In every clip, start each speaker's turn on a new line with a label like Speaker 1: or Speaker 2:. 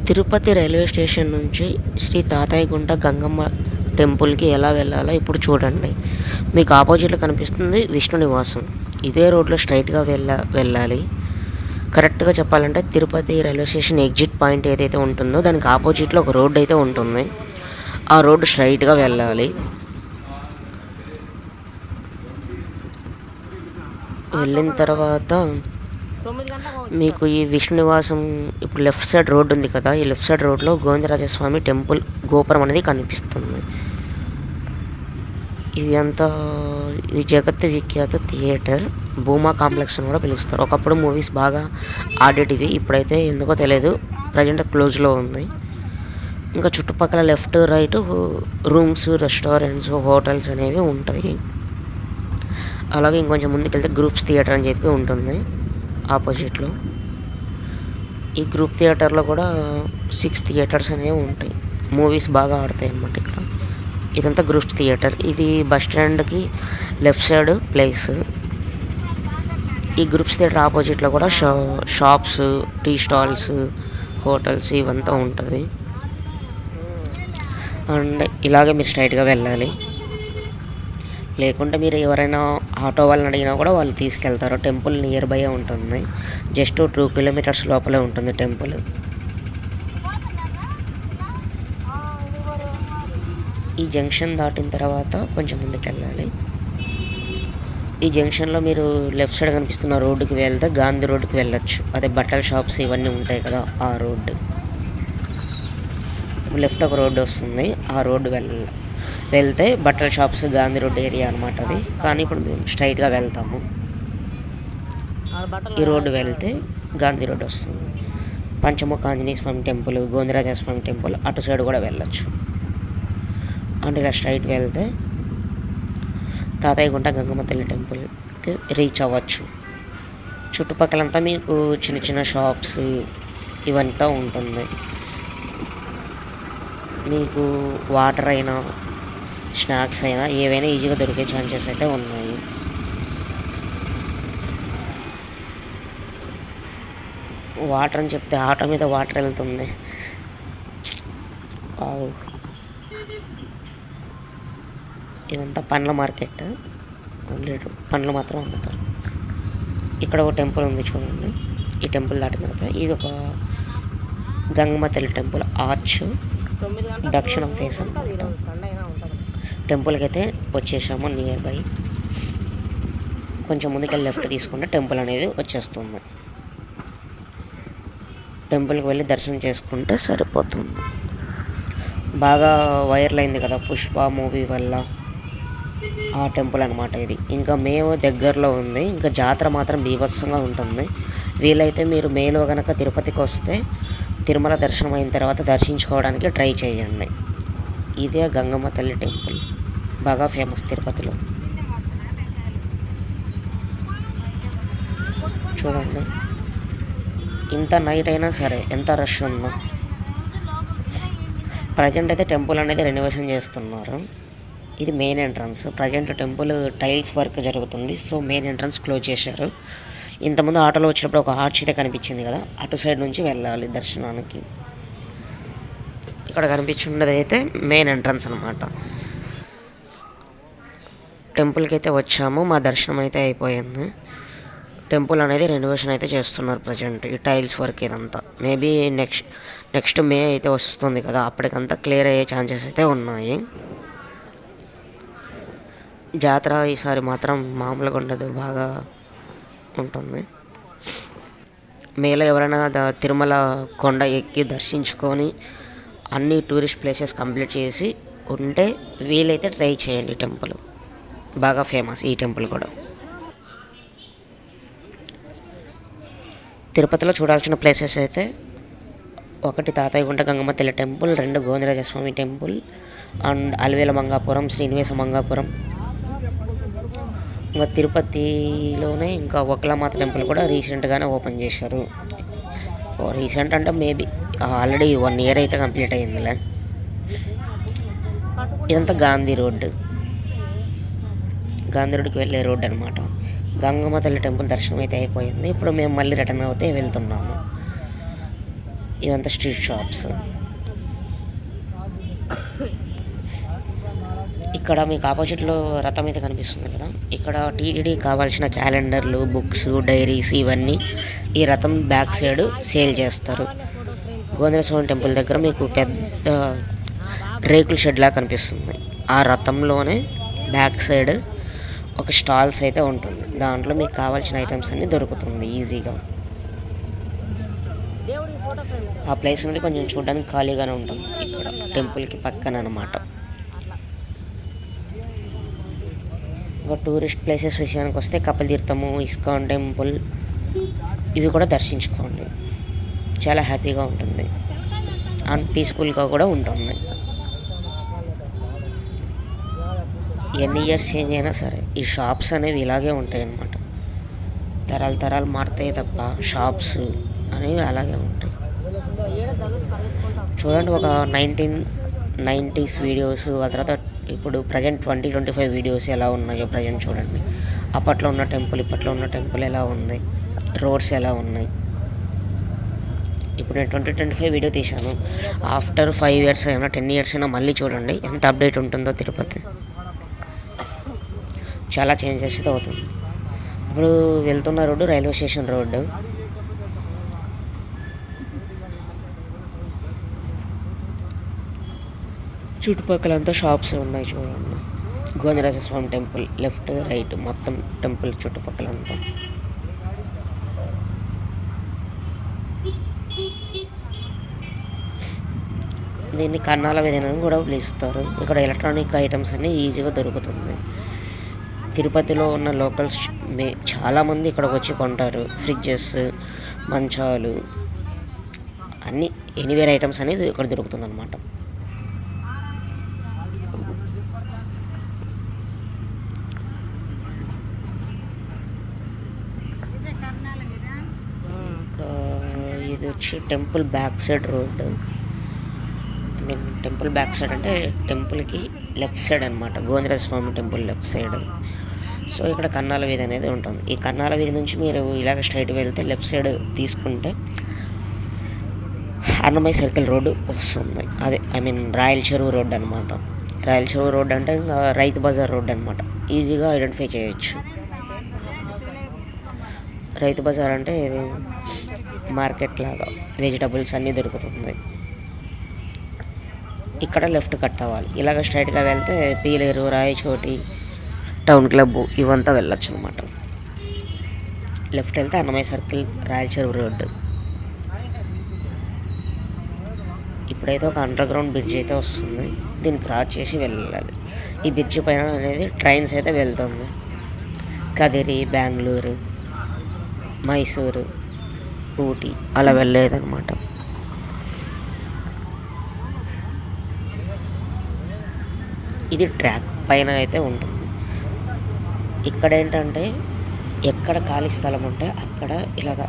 Speaker 1: Tirupati railway station నుంచి శ్రీ తాతయ్యగుంట గంగమ్మ టెంపుల్కి ఎలా వెళ్ళాలో ఇప్పుడు చూడండి. మీకు ఆపోజిట్లో కనిపిస్తుంది విష్ణు నివాసం. ఇదే రోడ్లో స్ట్రైట్గా వెళ్ళాలి. కరెక్ట్గా చెప్పాలంటే Tirupati railway station exit point ఏదైతే ఉంటుందో దానికి ఆపోజిట్లో ఒక రోడ్డు అయితే ఉంటుంది. ఆ రోడ్డు స్ట్రైట్గా వెళ్ళాలి. వెళ్ళిన తర్వాత మీకు ఈ విష్ణు నివాసం ఇప్పుడు లెఫ్ట్ సైడ్ రోడ్డు ఉంది కదా, ఈ లెఫ్ట్ సైడ్ రోడ్లో గోవిందరాజస్వామి టెంపుల్ గోపురం అనేది కనిపిస్తుంది. ఇది జగత్ విఖ్యాత థియేటర్, భూమా కాంప్లెక్స్ అని కూడా పిలుస్తారు. ఒకప్పుడు మూవీస్ బాగా ఆడేటివి, ఇప్పుడైతే ఎందుకో తెలియదు, ప్రజెంట్ క్లోజ్లో ఉంది. ఇంకా చుట్టుపక్కల left right rooms, restaurants, hotels అనేవి ఉంటాయి. అలాగే ఇంకొంచెం ముందుకెళ్తే గ్రూప్స్ థియేటర్ అని చెప్పి ఉంటుంది ఆపోజిట్లో. ఈ గ్రూప్ థియేటర్లో కూడా 6 థియేటర్స్ అనేవి ఉంటాయి, మూవీస్ బాగా ఆడతాయి అన్నమాట ఇక్కడ. ఇదంతా గ్రూప్ థియేటర్. ఇది బస్ స్టాండ్కి లెఫ్ట్ సైడ్ ప్లేస్. ఈ గ్రూప్స్ థియేటర్ ఆపోజిట్లో కూడా షాప్స్, టీ స్టాల్స్, హోటల్స్ ఇవంతా ఉంటుంది. అండ్ ఇలాగే మీరు స్ట్రైట్గా వెళ్ళాలి. లేకుంటే మీరు ఎవరైనా ఆటో వాళ్ళని అడిగినా కూడా వాళ్ళు తీసుకెళ్తారు. టెంపుల్ నియర్ బై ఉంటుంది, జస్ట్ 2 కిలోమీటర్స్ లోపలే ఉంటుంది టెంపుల్. ఈ జంక్షన్ దాటిన తర్వాత కొంచెం ముందుకు వెళ్ళాలి. ఈ జంక్షన్లో మీరు లెఫ్ట్ సైడ్ కనిపిస్తున్న రోడ్డుకి వెళ్తే గాంధీ రోడ్డుకి వెళ్ళొచ్చు. అదే బట్టల షాప్స్ ఇవన్నీ ఉంటాయి కదా, ఆ రోడ్డు. లెఫ్ట్ ఒక రోడ్డు వస్తుంది, ఆ రోడ్డు వెళ్తే బట్టల షాప్స్, గాంధీ రోడ్ ఏరియా అనమాట అది. కానీ ఇప్పుడు మేము స్ట్రైట్గా వెళ్తాము. ఈ రోడ్డు వెళ్తే గాంధీ రోడ్ వస్తుంది. పంచముఖ ఆంజనేయ స్వామి టెంపుల్, గోవిందరాజస్వామి టెంపుల్ అటు సైడ్ కూడా వెళ్ళొచ్చు. అంటే ఇలా స్ట్రైట్ వెళ్తే తాతయ్యగుంట గంగమ్మ తల్లి టెంపుల్కి రీచ్ అవ్వచ్చు. చుట్టుపక్కలంతా మీకు చిన్న చిన్న షాప్స్ ఇవంతా ఉంటుంది. మీకు వాటర్ అయినా స్నాక్స్ అయినా ఏవైనా ఈజీగా దొరికే ఛాన్సెస్ అయితే ఉన్నాయి. వాటర్ అని చెప్తే ఆటో మీద వాటర్ వెళ్తుంది. ఇదంతా పండ్ల మార్కెట్, ఓన్లీ పండ్లు మాత్రం అమ్ముతారు. ఇక్కడ ఒక టెంపుల్ ఉంది చూడండి. ఈ టెంపుల్ దాటిన తర్వాత ఇది ఒక గంగమ్మ తల్లి టెంపుల్, ఆర్చ్ దక్షిణం ఫేస్ అనమాట. టెంపుల్కి అయితే వచ్చేసాము నియర్ బై. కొంచెం ముందుకెళ్ళి లెఫ్ట్ తీసుకుంటే టెంపుల్ అనేది వచ్చేస్తుంది. టెంపుల్కి వెళ్ళి దర్శనం చేసుకుంటే సరిపోతుంది. బాగా వైరల్ అయింది కదా పుష్ప మూవీ వల్ల, ఆ టెంపుల్ అనమాట ఇది. ఇంకా మేము దగ్గరలో ఉంది. ఇంకా జాతర మాత్రం బీభత్సంగా ఉంటుంది. వీలైతే మీరు మేలో కనుక తిరుపతికి వస్తే తిరుమల దర్శనం అయిన తర్వాత దర్శించుకోవడానికి ట్రై చేయండి. ఇదే గంగమ్మ తల్లి టెంపుల్, బాగా ఫేమస్ తిరుపతిలో. చూడండి, ఇంత నైట్ అయినా సరే ఎంత రష్ ఉందో. ప్రజెంట్ అయితే టెంపుల్ అనేది రెనోవేషన్ చేస్తున్నారు. ఇది main entrance. Present temple tiles work జరుగుతుంది, సో మెయిన్ ఎంట్రన్స్ క్లోజ్ చేశారు. ఇంతకుముందు ఆటోలో వచ్చినప్పుడు ఒక ఆర్చ్ అయితే కనిపించింది కదా, అటు సైడ్ నుంచి వెళ్ళాలి దర్శనానికి. ఇక్కడ కనిపించున్నది అయితే మెయిన్ ఎంట్రన్స్ అనమాట. టెంపుల్కి అయితే వచ్చాము, మా దర్శనం అయితే అయిపోయింది. టెంపుల్ అనేది రెనోవేషన్ అయితే చేస్తున్నారు ప్రజెంట్, ఈ టైల్స్ వర్క్ ఇదంతా. మేబీ నెక్స్ట్ మే అయితే వస్తుంది కదా, అప్పటికంతా క్లియర్ అయ్యే ఛాన్సెస్ అయితే ఉన్నాయి. జాతర ఈసారి మాత్రం మామూలుగా ఉండదు, బాగా ఉంటుంది. మేలో ఎవరైనా తిరుమల కొండ ఎక్కి దర్శించుకొని అన్ని టూరిస్ట్ ప్లేసెస్ కంప్లీట్ చేసి ఉంటే వీలైతే ట్రై చేయండి. టెంపుల్ బాగా ఫేమస్ ఈ టెంపుల్ కూడా. తిరుపతిలో చూడాల్సిన ప్లేసెస్ అయితే 1 తాతయ్యగుంట గంగమ్మ తల్లి temple, 2 Govindarajaswamy temple, and Alivela Mangapuram, Srinivasa Mangapuram. ఇంకా తిరుపతిలోనే ఇంకా ఒకలామాత టెంపుల్ కూడా రీసెంట్గానే ఓపెన్ చేశారు. రీసెంట్ అంటే మేబీ ఆల్రెడీ 1 ఇయర్ అయితే కంప్లీట్ అయ్యిందిలే. ఇదంతా గాంధీ రోడ్డు, గాంధీ రోడ్డుకి వెళ్ళే రోడ్డు అనమాట. గంగమ్మ తల్లి టెంపుల్ దర్శనం అయితే అయిపోయింది. ఇప్పుడు మేము మళ్ళీ రిటర్న్ అవుతే వెళ్తున్నాము. ఇవంతా స్ట్రీట్ షాప్స్. ఇక్కడ మీకు ఆపోజిట్లో రథం అయితే కనిపిస్తుంది కదా, ఇక్కడ టీటీడీ కావాల్సిన క్యాలెండర్లు, బుక్స్, డైరీస్ ఇవన్నీ ఈ రథం బ్యాక్ సైడ్ సేల్ చేస్తారు. గోవిందరాజ స్వామి టెంపుల్ దగ్గర మీకు పెద్ద రేకుల షెడ్ లా కనిపిస్తుంది. ఆ రథంలోనే బ్యాక్ సైడ్ ఒక స్టాల్స్ అయితే ఉంటుంది. దాంట్లో మీకు కావాల్సిన ఐటమ్స్ అన్నీ దొరుకుతుంది ఈజీగా. ఆ ప్లేస్ నుండి కొంచెం చూడడానికి ఖాళీగానే ఉంటుంది ఇక్కడ టెంపుల్కి పక్కన అన్నమాట. ఒక టూరిస్ట్ ప్లేసెస్ విషయానికి వస్తే కపిలతీర్థము, ఇస్కాన్ టెంపుల్ ఇవి కూడా దర్శించుకోండి. చాలా హ్యాపీగా ఉంటుంది అండ్ పీస్ఫుల్గా కూడా ఉంటుంది. ఎన్ని ఇయర్స్ చేంజ్ అయినా సరే ఈ షాప్స్ అనేవి ఇలాగే ఉంటాయి అన్నమాట. తరాలు మారుతాయి తప్ప షాప్స్ అనేవి అలాగే ఉంటాయి. చూడండి, ఒక 1990s వీడియోస్, ఆ తర్వాత ఇప్పుడు ప్రజెంట్ 2025 వీడియోస్ ఎలా ఉన్నాయో ప్రజెంట్ చూడండి. అప్పట్లో ఉన్న టెంపుల్, ఇప్పట్లో ఉన్న టెంపుల్ ఎలా ఉంది, రోడ్స్ ఎలా ఉన్నాయి. ఇప్పుడు నేను 2025 వీడియో తీశాను. ఆఫ్టర్ 5 years అయినా 10 years అయినా మళ్ళీ చూడండి ఎంత అప్డేట్ ఉంటుందో తిరుపతి. చాలా చేంజెస్ అయితే అవుతుంది. ఇప్పుడు వెళ్తున్న రోడ్డు రైల్వే స్టేషన్ రోడ్డు. చుట్టుపక్కలంతా షాప్స్ ఉన్నాయి చూడండి. Govindaraja Swamy temple left right మొత్తం టెంపుల్ చుట్టుపక్కలంతా. దీన్ని కన్నాల వీధి కూడా పిలుస్తారు. ఇక్కడ ఎలక్ట్రానిక్ ఐటమ్స్ అన్నీ ఈజీగా దొరుకుతుంది. తిరుపతిలో ఉన్న లోకల్స్ చాలామంది ఇక్కడికి వచ్చి కొంటారు. ఫ్రిడ్జెస్, మంచాలు అన్నీ ఎనీవేర్ ఐటమ్స్ అనేది ఇక్కడ దొరుకుతుంది అన్నమాట. ఇది వచ్చి temple back side road. Temple back side అంటే టెంపుల్కి లెఫ్ట్ సైడ్ అనమాట, Govindaraja Swamy temple left side. So ఇక్కడ కన్నాల వీధి అనేది ఉంటుంది. ఈ కన్నాల వీధి నుంచి మీరు ఇలాగ స్ట్రైట్ వెళ్తే లెఫ్ట్ సైడ్ తీసుకుంటే అన్నమయ్య సర్కిల్ రోడ్డు వస్తుంది. అదే రాయల చెరువు రోడ్ అనమాట. రాయల చెరువు రోడ్ అంటే ఇంకా రైతు బజార్ రోడ్ అనమాట. ఈజీగా ఐడెంటిఫై చేయొచ్చు. రైతు బజార్ అంటే ఇది మార్కెట్ లాగా వెజిటబుల్స్ అన్నీ దొరుకుతుంది. ఇక్కడ లెఫ్ట్ కట్ అవ్వాలి. ఇలాగ స్ట్రైట్గా వెళ్తే పీలేరు, రాయచోటి, టౌన్ క్లబ్ ఇవంతా వెళ్ళొచ్చు అనమాట. లెఫ్ట్ వెళ్తే అన్నమయ్య సర్కిల్, రాయల చెరువు రోడ్డు. ఇప్పుడైతే ఒక అండర్ గ్రౌండ్ బ్రిడ్జ్ అయితే వస్తుంది. దీన్ని క్రాస్ చేసి వెళ్ళాలి. ఈ బ్రిడ్జ్ పైన అనేది ట్రైన్స్ అయితే వెళ్తుంది. కదిరి, బెంగళూరు, మైసూరు, ఊటీ అలా వెళ్ళేదన్నమాట. ఇది ట్రాక్ పైన అయితే ఉంటుంది. ఇక్కడ ఏంటంటే ఎక్కడ ఖాళీ స్థలం ఉంటే అక్కడ ఇలాగ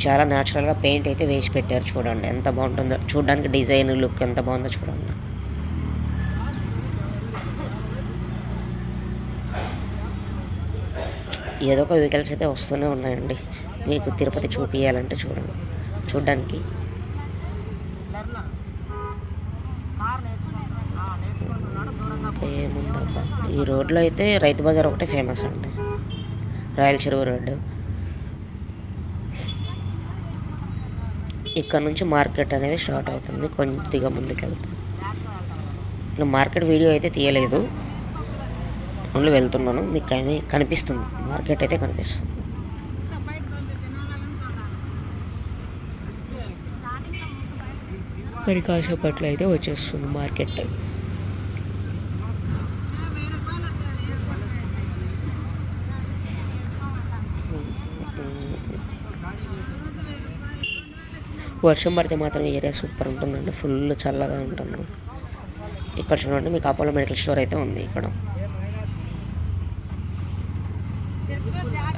Speaker 1: చాలా న్యాచురల్గా పెయింట్ అయితే వేసి పెట్టారు. చూడండి ఎంత బాగుంటుందో, చూడడానికి డిజైన్ లుక్ ఎంత బాగుందో చూడండి. ఏదో ఒక వెహికల్స్ అయితే వస్తూనే ఉన్నాయండి. మీకు తిరుపతి చూపించాలంటే చూడండి, చూడడానికి ఏముందబ్బా. ఈ రోడ్లో అయితే రైతు బజార్ ఒకటే ఫేమస్ అండి, రాయల చెరువు రోడ్డు. ఇక్కడ నుంచి మార్కెట్ అనేది స్టార్ట్ అవుతుంది. కొద్దిగా ముందుకెళ్తాం. నేను మార్కెట్ వీడియో అయితే తీయలేదు, ఓన్లీ వెళ్తున్నాను. మీకు కనిపిస్తుంది, మార్కెట్ అయితే కనిపిస్తుంది. మరి కాసేపట్లో అయితే వచ్చేస్తుంది మార్కెట్. వర్షం పడితే మాత్రం ఏరియా సూపర్ ఉంటుందండి, ఫుల్ చల్లగా ఉంటుంది. ఇక్కడ చూడండి, మీకు అపోలో మెడికల్ స్టోర్ అయితే ఉంది. ఇక్కడ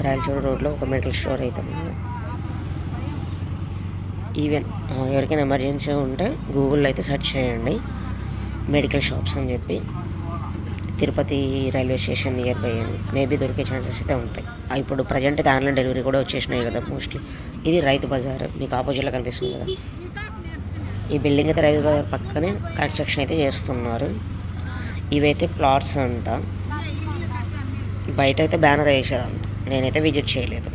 Speaker 1: రాయలచూరు రోడ్లో ఒక మెడికల్ స్టోర్ అయితే ఉంది. ఈవెన్ ఎవరికైనా ఎమర్జెన్సీ ఉంటే గూగుల్లో అయితే సెర్చ్ చేయండి మెడికల్ షాప్స్ అని చెప్పి, Tirupati railway station near by అని మేబీ దొరికే ఛాన్సెస్ అయితే ఉంటాయి. ఇప్పుడు ప్రజెంట్ అయితే ఆన్లైన్ డెలివరీ కూడా వచ్చేసినాయి కదా మోస్ట్లీ. ఇది రైతు బజార్, మీకు ఆపోజిట్లో కనిపిస్తుంది కదా. ఈ బిల్డింగ్ అయితే రైతు బజార్ పక్కనే కన్స్ట్రక్షన్ అయితే చేస్తున్నారు. ఇవైతే ప్లాట్స్ అంట. బయట అయితే బ్యానర్ వేసారు అంత. నేనైతే విజిట్ చేయలేదు.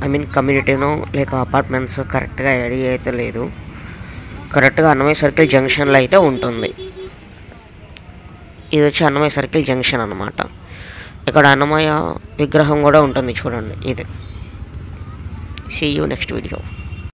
Speaker 1: ఐ మీన్ కమ్యూనిటీనో లేక అపార్ట్మెంట్స్ కరెక్ట్గా ఐడియా అయితే లేదు. కరెక్ట్గా అన్నమయ్య సర్కిల్ జంక్షన్లో అయితే ఉంటుంది. ఇది వచ్చి అన్నమయ్య సర్కిల్ జంక్షన్ అన్నమాట. ఇక్కడ అన్నమయ్య విగ్రహం కూడా ఉంటుంది చూడండి. ఇది. See you next video.